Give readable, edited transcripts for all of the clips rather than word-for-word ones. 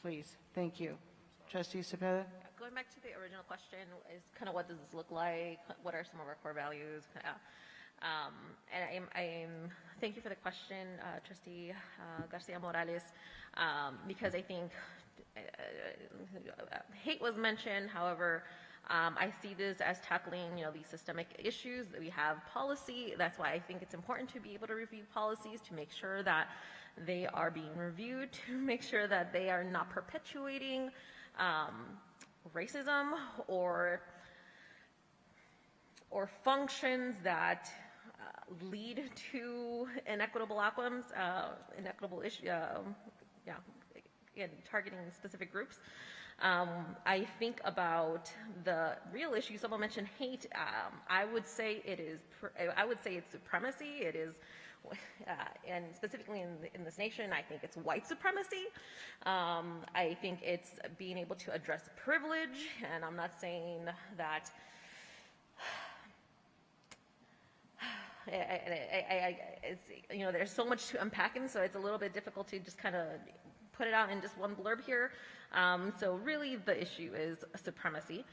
please. Thank you. Trustee Cepeda? Going back to the original question, is kind of what does this look like? What are some of our core values? And thank you for the question, Trustee Garcia Morales, because I think hate was mentioned. However, I see this as tackling, these systemic issues. We have policy. That's why I think it's important to be able to review policies, to make sure that they are being reviewed, to make sure that they are not perpetuating racism or functions that lead to inequitable outcomes, inequitable issue, again, targeting specific groups. I think about the real issue. Someone mentioned hate. I would say it's supremacy. It is, and specifically in this nation, I think it's white supremacy. I think it's being able to address privilege, and I'm not saying that. It's, there's so much to unpack, and so it's a little bit difficult to just kind of put it out in just one blurb here. So really the issue is supremacy,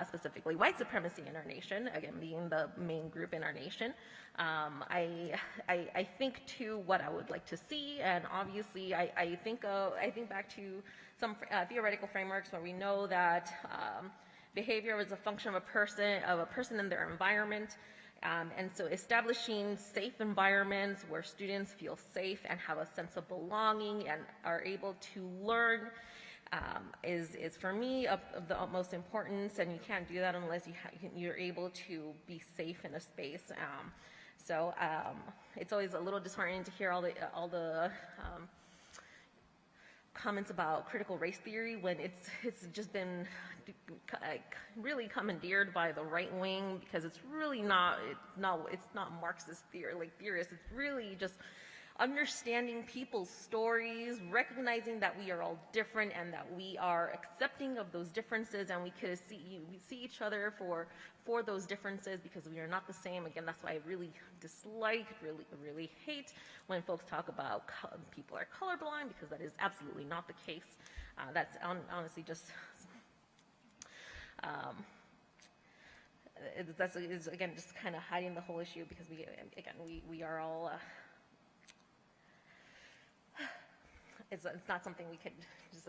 specifically white supremacy in our nation, again, being the main group in our nation. I think too what I would like to see, and obviously I think back to some theoretical frameworks where we know that behavior is a function of a person in their environment. And so establishing safe environments where students feel safe and have a sense of belonging and are able to learn is for me of the utmost importance, and you can't do that unless you're able to be safe in a space. So it's always a little disheartening to hear all the comments about critical race theory when it's just been really commandeered by the right wing, because it's really not Marxist theorists. It's really just understanding people's stories, recognizing that we are all different and that we are accepting of those differences, and we see each other for those differences because we are not the same. Again, that's why I really dislike, really hate when folks talk about people are colorblind, because that is absolutely not the case. That's honestly just that's again just kind of hiding the whole issue, because we are all it's not something we could just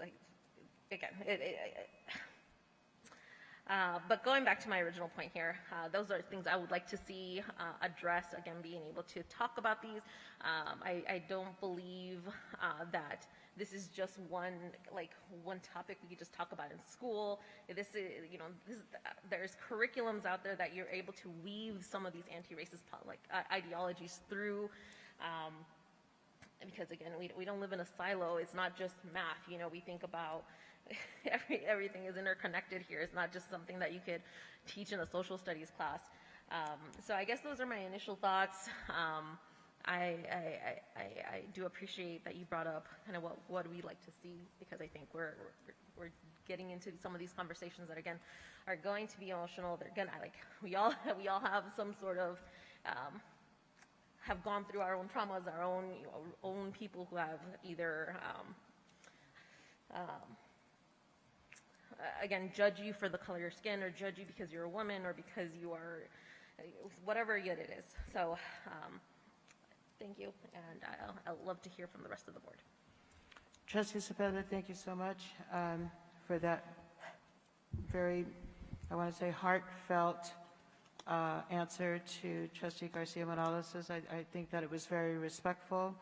but going back to my original point here, those are things I would like to see addressed. Again, being able to talk about these. I don't believe that this is just one topic we could just talk about in school. This is, there's curriculums out there that you're able to weave some of these anti-racist ideologies through. Because again, we don't live in a silo. It's not just math. We think about everything is interconnected here. It's not just something that you could teach in a social studies class. So I guess those are my initial thoughts. I do appreciate that you brought up kind of what we'd like to see, because I think we're getting into some of these conversations that again are going to be emotional. They're gonna we all have some sort of have gone through our own traumas, our own people who have either again judge you for the color of your skin, or judge you because you're a woman, or because you are whatever yet it is. So thank you, and I'll love to hear from the rest of the board. Trustee Cepeda, thank you so much for that very, I want to say, heartfelt answer to Trustee Garcia Morales. I think that it was very respectful.